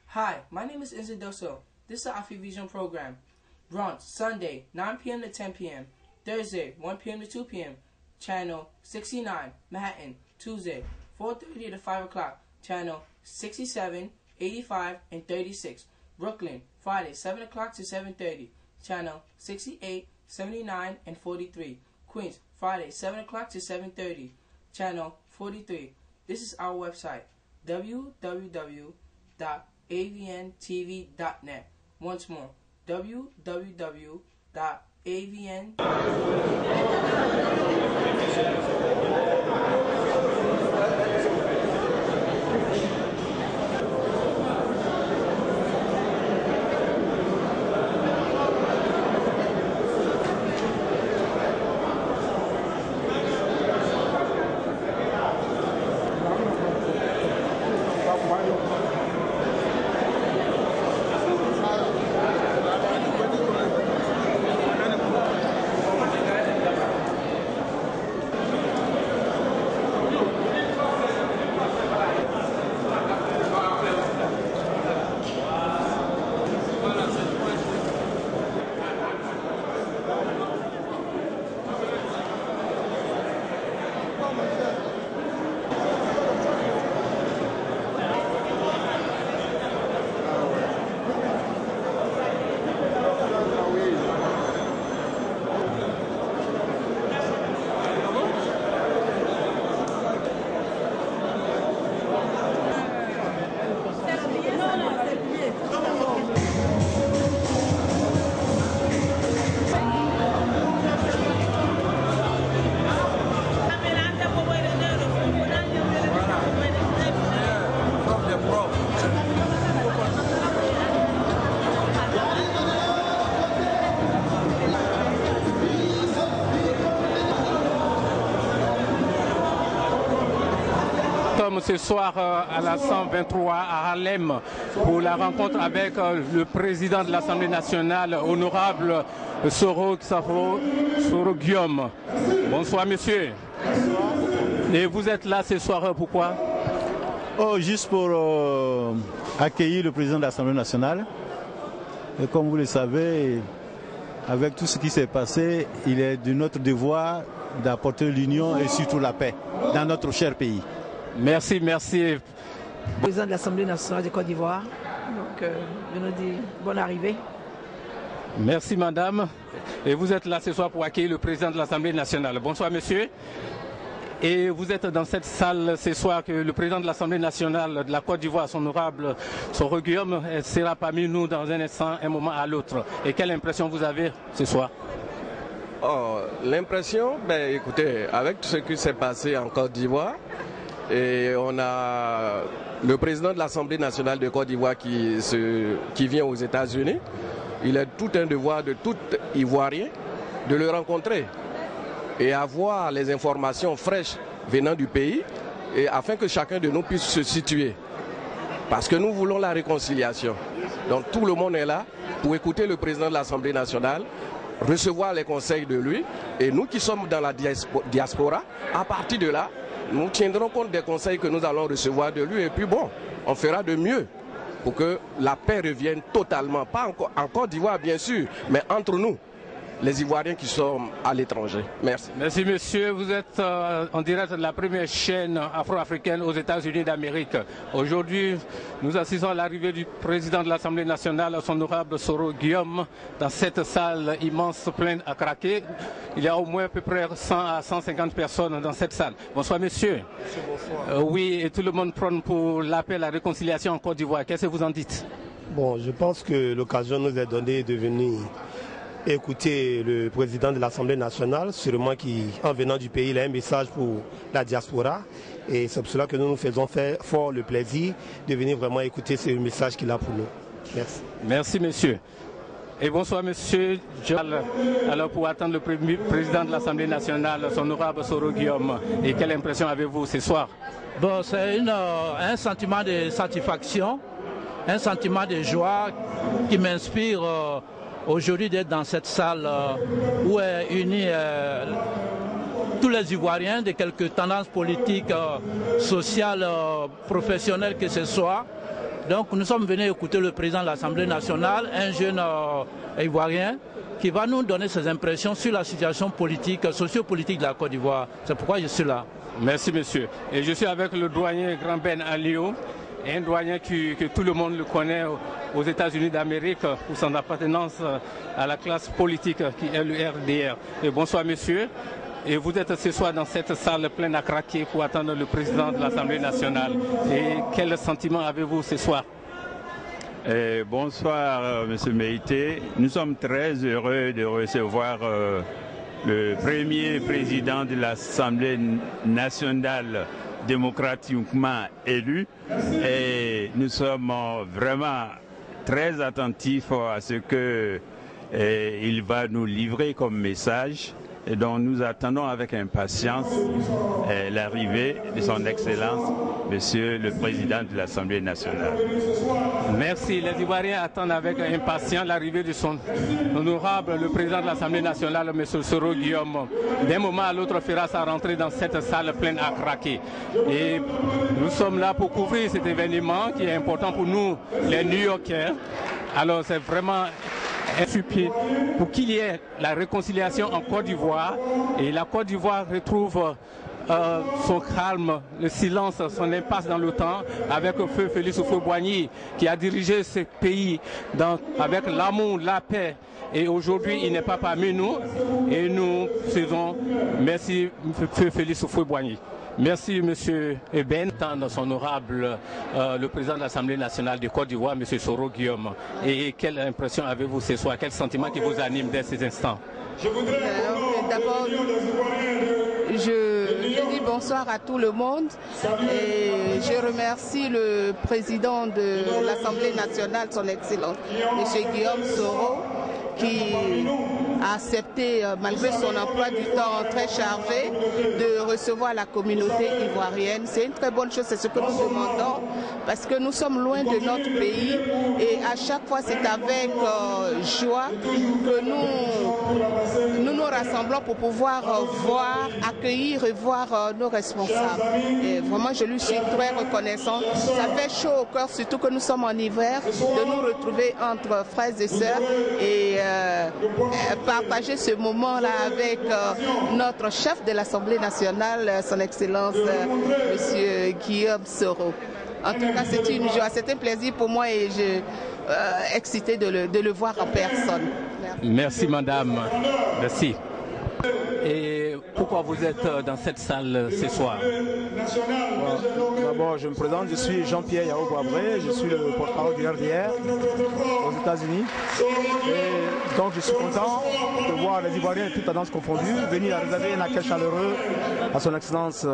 Hi, my name is Enzo Doso. This is the AfriVision program. Bronx, Sunday, 9 p.m. to 10 p.m. Thursday, 1 p.m. to 2 p.m. Channel 69, Manhattan. Tuesday, 4:30 to 5 o'clock. Channel 67, 85, and 36. Brooklyn, Friday, 7 o'clock to 7:30. Channel 68, 79, and 43. Queens, Friday, 7 o'clock to 7:30. Channel 43. This is our website, www.avntv.net. Once more, www.avn. Ce soir à la 123 à Harlem pour la rencontre avec le président de l'Assemblée nationale, honorable Soro Guillaume. Bonsoir monsieur. Bonsoir. Et vous êtes là ce soir pourquoi? Oh, juste pour accueillir le président de l'Assemblée nationale. Et comme vous le savez, avec tout ce qui s'est passé, il est de notre devoir d'apporter l'union et surtout la paix dans notre cher pays. Merci, merci. Président de l'Assemblée nationale de Côte d'Ivoire, donc je nous dis bonne arrivée. Merci madame. Et vous êtes là ce soir pour accueillir le président de l'Assemblée nationale. Bonsoir monsieur. Et vous êtes dans cette salle ce soir que le président de l'Assemblée nationale de la Côte d'Ivoire, son honorable Soro Guillaume, sera parmi nous dans un instant, un moment à l'autre. Et quelle impression vous avez ce soir? Oh, l'impression, ben écoutez, avec tout ce qui s'est passé en Côte d'Ivoire, et on a le président de l'Assemblée nationale de Côte d'Ivoire qui vient aux États-Unis. Il est tout un devoir de tout Ivoirien de le rencontrer et avoir les informations fraîches venant du pays, et afin que chacun de nous puisse se situer. Parce que nous voulons la réconciliation. Donc tout le monde est là pour écouter le président de l'Assemblée nationale, recevoir les conseils de lui, et nous qui sommes dans la diaspora, à partir de là, nous tiendrons compte des conseils que nous allons recevoir de lui, et puis bon, on fera de mieux pour que la paix revienne totalement, pas en Côte d'Ivoire bien sûr, mais entre nous, les Ivoiriens qui sont à l'étranger. Merci. Merci monsieur, vous êtes en direct de la première chaîne afro-africaine aux États-Unis d'Amérique. Aujourd'hui, nous assistons à l'arrivée du président de l'Assemblée nationale, son honorable Soro Guillaume, dans cette salle immense, pleine à craquer. Il y a au moins à peu près 100 à 150 personnes dans cette salle. Bonsoir monsieur. Monsieur, bonsoir. Oui, et tout le monde prône pour l'appel à la réconciliation en Côte d'Ivoire. Qu'est-ce que vous en dites? Bon, je pense que l'occasion nous est donnée de venir écouter le président de l'Assemblée nationale, sûrement qui, en venant du pays, il a un message pour la diaspora. Et c'est pour cela que nous nous faisons fort le plaisir de venir vraiment écouter ce message qu'il a pour nous. Merci. Merci, monsieur. Et bonsoir, monsieur John. Alors, pour attendre le président de l'Assemblée nationale, son honorable Soro Guillaume, et quelle impression avez-vous ce soir? Bon, c'est un sentiment de satisfaction, un sentiment de joie qui m'inspire aujourd'hui d'être dans cette salle où est unis tous les Ivoiriens de quelques tendances politiques, sociales, professionnelles que ce soit. Donc nous sommes venus écouter le président de l'Assemblée nationale, un jeune Ivoirien, qui va nous donner ses impressions sur la situation politique, sociopolitique de la Côte d'Ivoire. C'est pourquoi je suis là. Merci monsieur. Et je suis avec le doyen Grand Ben Alio, un doyen que tout le monde le connaît aux États-Unis d'Amérique pour son appartenance à la classe politique qui est le RDR. Et bonsoir monsieur. Et vous êtes ce soir dans cette salle pleine à craquer pour attendre le président de l'Assemblée nationale. Et quel sentiment avez-vous ce soir? Bonsoir monsieur Meïté. Nous sommes très heureux de recevoir le premier président de l'Assemblée nationale démocratiquement élu. Et nous sommes vraiment très attentifs à ce qu'il va nous livrer comme message. Et donc nous attendons avec impatience l'arrivée de son Excellence, Monsieur le Président de l'Assemblée nationale. Merci. Les Ivoiriens attendent avec impatience l'arrivée de son honorable, le Président de l'Assemblée nationale, Monsieur Soro Guillaume. D'un moment à l'autre fera sa rentrée dans cette salle pleine à craquer. Et nous sommes là pour couvrir cet événement qui est important pour nous, les New-Yorkais. Alors c'est vraiment pour qu'il y ait la réconciliation en Côte d'Ivoire et la Côte d'Ivoire retrouve son calme, le silence, son impasse dans le temps avec Feu Félix Houphouët-Boigny qui a dirigé ce pays avec l'amour, la paix. Et aujourd'hui, il n'est pas parmi nous et nous faisons merci Feu Félix Houphouët-Boigny. Merci, M. Eben, son honorable, le président de l'Assemblée nationale de Côte d'Ivoire, M. Soro Guillaume. Et quelle impression avez-vous ce soir? Quel sentiment qui vous anime dès ces instants? D'abord, je dis bonsoir à tout le monde et je remercie le président de l'Assemblée nationale, son Excellence, M. Guillaume Soro, qui a accepté, malgré son emploi du temps très chargé, de recevoir la communauté ivoirienne. C'est une très bonne chose, c'est ce que nous demandons, parce que nous sommes loin de notre pays et à chaque fois c'est avec joie que nous rassemblons pour pouvoir voir, accueillir et voir nos responsables. Et vraiment, je lui suis très reconnaissant. Ça fait chaud au cœur, surtout que nous sommes en hiver, de nous retrouver entre frères et sœurs et partager ce moment-là avec notre chef de l'Assemblée nationale, son Excellence, Monsieur Guillaume Soro. En tout cas, c'est une joie, c'est un plaisir pour moi et je suis excité de le voir en personne. Merci madame, merci. Et pourquoi vous êtes dans cette salle ce soir? D'abord, je me présente, je suis Jean-Pierre Yao-Boabré, je suis le porte-parole du RDR aux États-Unis. Et donc, je suis content de voir les Ivoiriens, toutes tendances confondues, venir à réserver un accueil chaleureux à son Excellence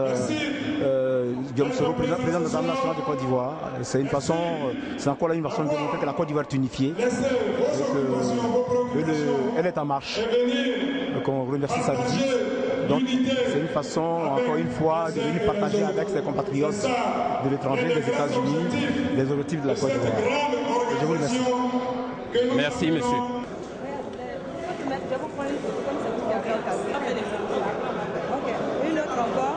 Guillaume Soro, président de l'Assemblée nationale de Côte d'Ivoire. C'est une façon, c'est encore là une façon de démontrer que la Côte d'Ivoire est unifiée et qu'elle est en marche. Donc, on remercie sa visite. Donc c'est une façon, encore une fois, de venir partager avec ses compatriotes de l'étranger, des États-Unis, les objectifs de la Côte d'Ivoire. Je vous remercie. Merci, monsieur. Une autre encore.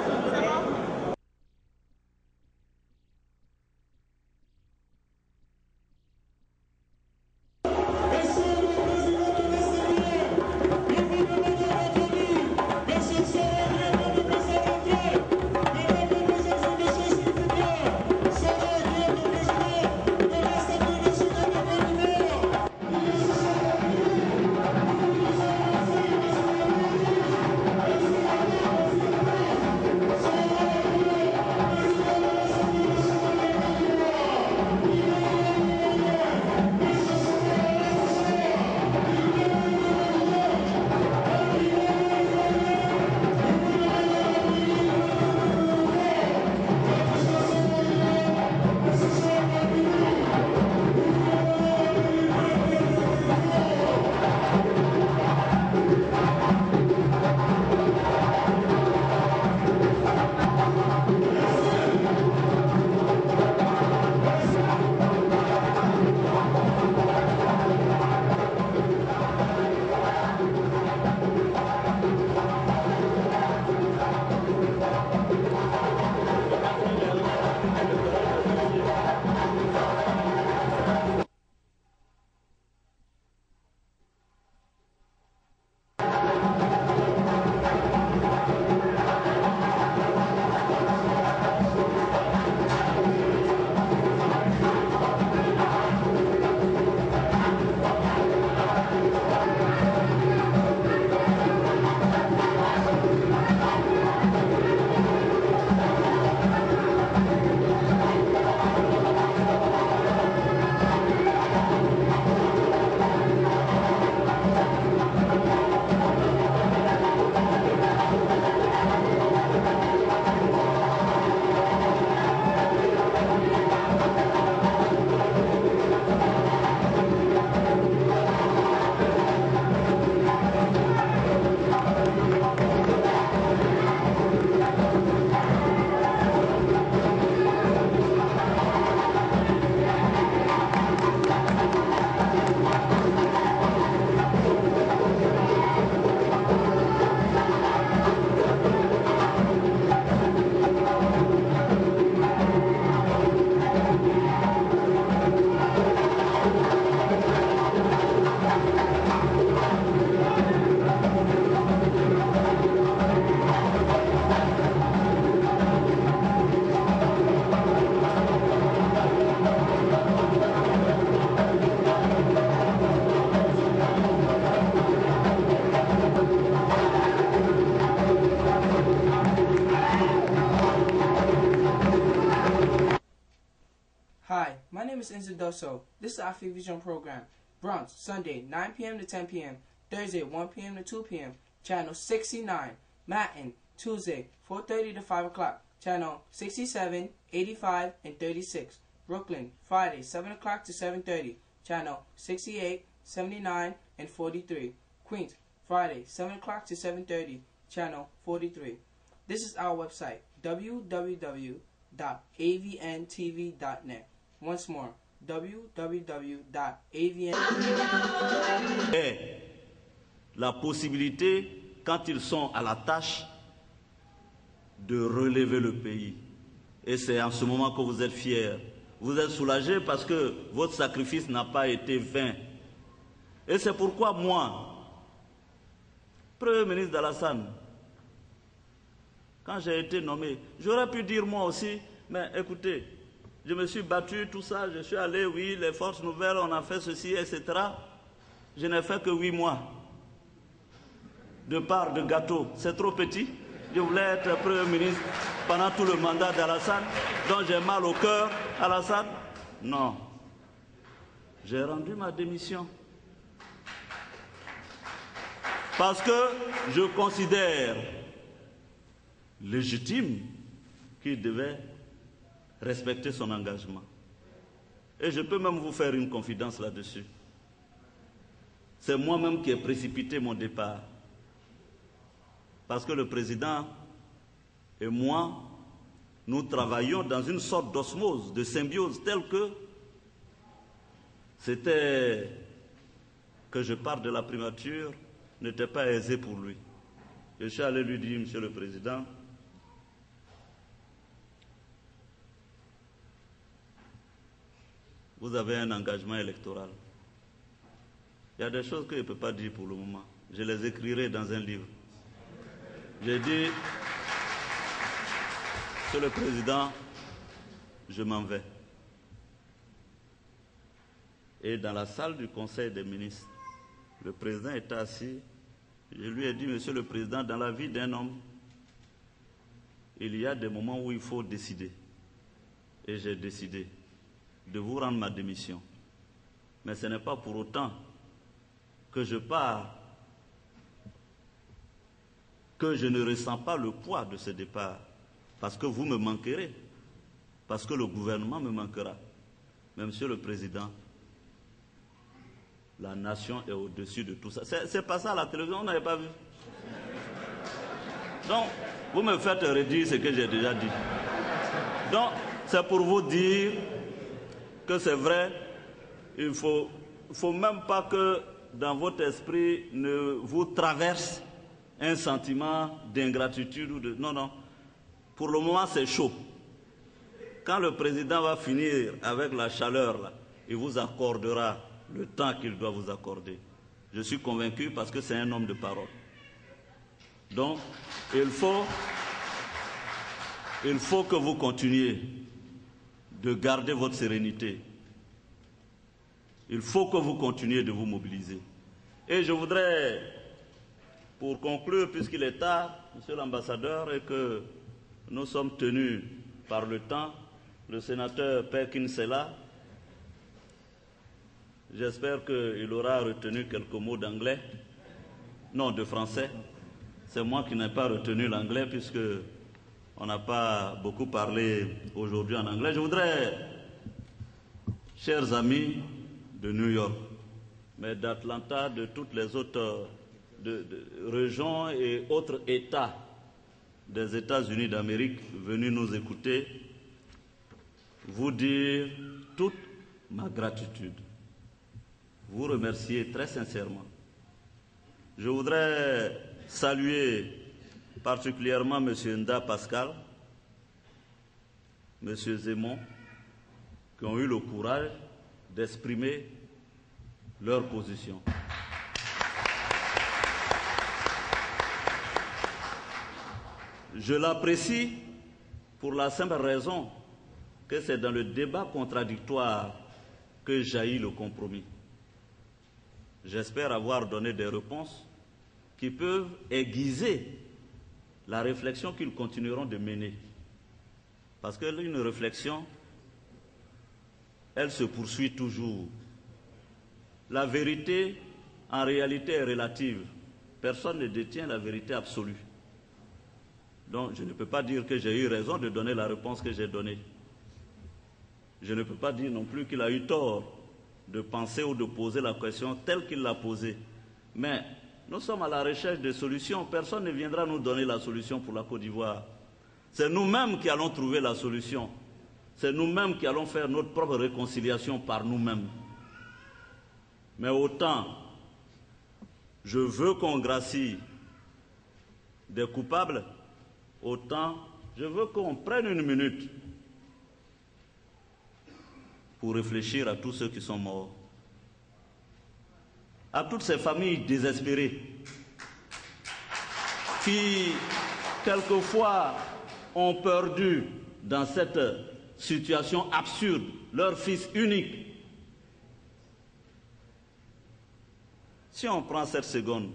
name is Enzo Dosso. This is the Afi Vision program. Bronx, Sunday, 9 p.m. to 10 p.m. Thursday, 1 p.m. to 2 p.m. Channel 69. Manhattan, Tuesday, 4:30 to 5 o'clock. Channel 67, 85, and 36. Brooklyn, Friday, 7 o'clock to 7:30. Channel 68, 79, and 43. Queens, Friday, 7 o'clock to 7:30. Channel 43. This is our website, www.avntv.net. Once more, www.avntv.net. Et la possibilité, quand ils sont à la tâche, de relever le pays. Et c'est en ce moment que vous êtes fiers. Vous êtes soulagés parce que votre sacrifice n'a pas été vain. Et c'est pourquoi moi, Premier ministre d'Alassane, quand j'ai été nommé, j'aurais pu dire moi aussi, mais écoutez, je me suis battu, tout ça, je suis allé, oui, les forces nouvelles, on a fait ceci, etc. Je n'ai fait que 8 mois de part de gâteau. C'est trop petit. Je voulais être Premier ministre pendant tout le mandat d'Alassane, donc j'ai mal au cœur, Alassane. Non. J'ai rendu ma démission. Parce que je considère légitime qu'il devait respecter son engagement. Et je peux même vous faire une confidence là-dessus. C'est moi-même qui ai précipité mon départ. Parce que le président et moi, nous travaillions dans une sorte d'osmose, de symbiose, telle que c'était que je parte de la primature n'était pas aisé pour lui. Je suis allé lui dire, Monsieur le Président, vous avez un engagement électoral. Il y a des choses que je ne peux pas dire pour le moment. Je les écrirai dans un livre. J'ai dit, Monsieur le Président, je m'en vais. Et dans la salle du Conseil des ministres, le président était assis. Je lui ai dit, Monsieur le Président, dans la vie d'un homme, il y a des moments où il faut décider. Et j'ai décidé de vous rendre ma démission. Mais ce n'est pas pour autant que je pars, que je ne ressens pas le poids de ce départ. Parce que vous me manquerez. Parce que le gouvernement me manquera. Mais Monsieur le Président, la nation est au-dessus de tout ça. C'est pas ça à la télévision, on n'avait pas vu. Donc, vous me faites redire ce que j'ai déjà dit. Donc, c'est pour vous dire que c'est vrai, il faut même pas que dans votre esprit ne vous traverse un sentiment d'ingratitude ou de... Non, non. Pour le moment, c'est chaud. Quand le président va finir avec la chaleur, là, il vous accordera le temps qu'il doit vous accorder. Je suis convaincu parce que c'est un homme de parole. Donc, il faut que vous continuiez de garder votre sérénité. Il faut que vous continuiez de vous mobiliser. Et je voudrais, pour conclure, puisqu'il est tard, Monsieur l'ambassadeur, et que nous sommes tenus par le temps, le sénateur Perkins est là. J'espère qu'il aura retenu quelques mots d'anglais, non, de français. C'est moi qui n'ai pas retenu l'anglais puisque on n'a pas beaucoup parlé aujourd'hui en anglais. Je voudrais, chers amis de New York, mais d'Atlanta, de toutes les autres régions et autres États des États-Unis d'Amérique venus nous écouter, vous dire toute ma gratitude. Vous remercier très sincèrement. Je voudrais saluer particulièrement M. Nda Pascal, M. Zemon, qui ont eu le courage d'exprimer leur position. Je l'apprécie pour la simple raison que c'est dans le débat contradictoire que jaillit le compromis. J'espère avoir donné des réponses qui peuvent aiguiser la réflexion qu'ils continueront de mener. Parce qu'une réflexion elle se poursuit toujours. La vérité, en réalité, est relative. Personne ne détient la vérité absolue. Donc, je ne peux pas dire que j'ai eu raison de donner la réponse que j'ai donnée. Je ne peux pas dire non plus qu'il a eu tort de penser ou de poser la question telle qu'il l'a posée. Mais nous sommes à la recherche de solutions. Personne ne viendra nous donner la solution pour la Côte d'Ivoire. C'est nous-mêmes qui allons trouver la solution. C'est nous-mêmes qui allons faire notre propre réconciliation par nous-mêmes. Mais autant je veux qu'on gracie des coupables, autant je veux qu'on prenne une minute pour réfléchir à tous ceux qui sont morts, à toutes ces familles désespérées qui, quelquefois, ont perdu dans cette situation absurde leur fils unique. Si on prend 7 secondes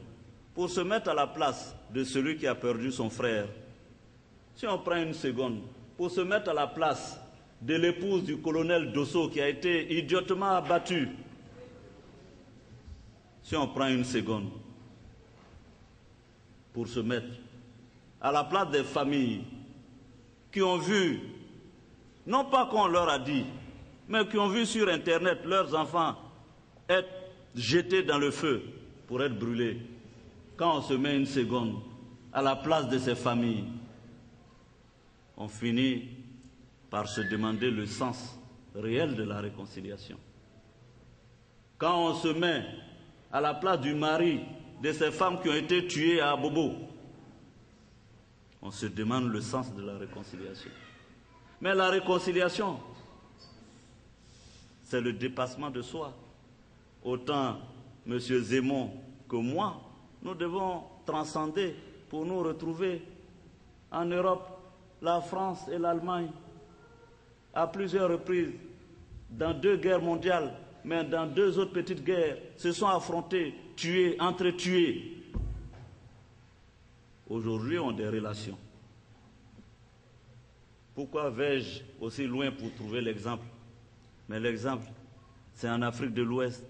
pour se mettre à la place de celui qui a perdu son frère, si on prend 1 seconde pour se mettre à la place de l'épouse du colonel Dosso qui a été idiotement abattue, si on prend 1 seconde pour se mettre à la place des familles qui ont vu, non pas qu'on leur a dit, mais qui ont vu sur Internet leurs enfants être jetés dans le feu pour être brûlés. Quand on se met 1 seconde à la place de ces familles, on finit par se demander le sens réel de la réconciliation. Quand on se met à la place du mari de ces femmes qui ont été tuées à Abobo, on se demande le sens de la réconciliation. Mais la réconciliation, c'est le dépassement de soi. Autant M. Zemmour que moi, nous devons transcender pour nous retrouver en Europe. La France et l'Allemagne, à plusieurs reprises, dans 2 guerres mondiales, mais dans 2 autres petites guerres, se sont affrontés, tués, entretués. Aujourd'hui, ont des relations. Pourquoi vais-je aussi loin pour trouver l'exemple? Mais l'exemple, c'est en Afrique de l'Ouest.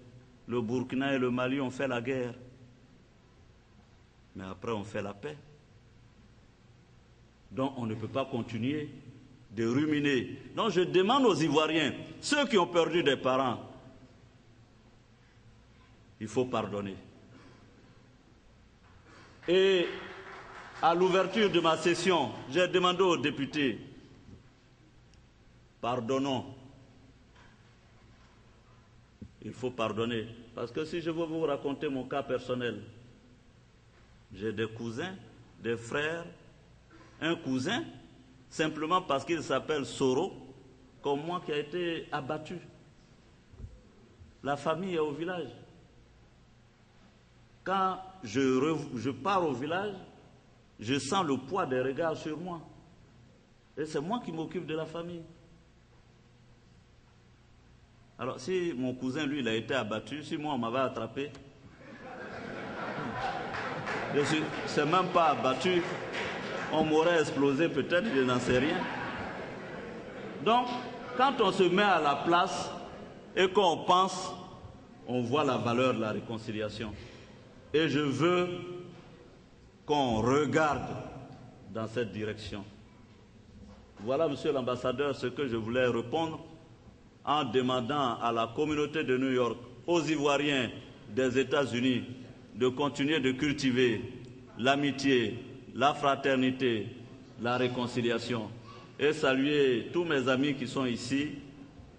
Le Burkina et le Mali ont fait la guerre. Mais après, on fait la paix. Donc, on ne peut pas continuer de ruminer. Donc, je demande aux Ivoiriens, ceux qui ont perdu des parents, il faut pardonner. Et à l'ouverture de ma session, j'ai demandé aux députés, pardonnons. Il faut pardonner. Parce que si je veux vous raconter mon cas personnel, j'ai des cousins, des frères, un cousin, simplement parce qu'il s'appelle Soro, comme moi, qui a été abattu. La famille est au village. Quand je pars au village, je sens le poids des regards sur moi. Et c'est moi qui m'occupe de la famille. Alors, si mon cousin, lui, il a été abattu, si moi, on m'avait attrapé, je ne suis même pas abattu, on m'aurait explosé peut-être, je n'en sais rien. Donc, quand on se met à la place et qu'on pense, on voit la valeur de la réconciliation. Et je veux qu'on regarde dans cette direction. Voilà, monsieur l'ambassadeur, ce que je voulais répondre en demandant à la communauté de New York, aux Ivoiriens des États-Unis, de continuer de cultiver l'amitié, la fraternité, la réconciliation. Et saluer tous mes amis qui sont ici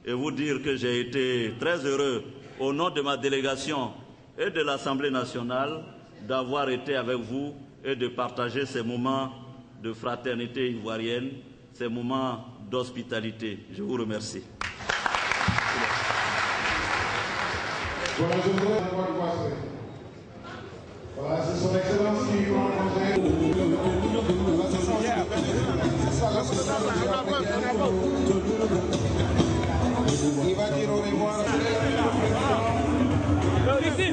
et vous dire que j'ai été très heureux, au nom de ma délégation et de l'Assemblée nationale, d'avoir été avec vous et de partager ces moments de fraternité ivoirienne, ces moments d'hospitalité. Je vous remercie. Voilà, c'est son excellence qui prend le conseil. Il va dire au revoir. Ici.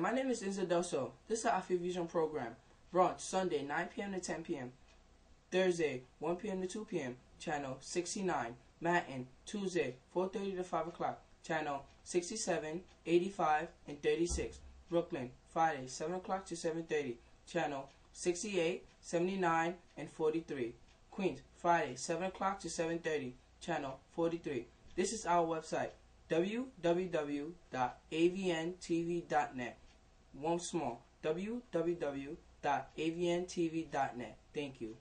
my name is Enzo Doso. This is the Afrovision program. Bronx, Sunday, 9 p.m. to 10 p.m. Thursday, 1 p.m. to 2 p.m. Channel 69. Manhattan, Tuesday, 4:30 to 5 o'clock. Channel 67, 85, and 36. Brooklyn, Friday, 7 o'clock to 7:30. Channel 68, 79, and 43. Queens, Friday, 7 o'clock to 7:30. Channel 43. This is our website, www.avntv.net. Once more, www.avntv.net. Thank you.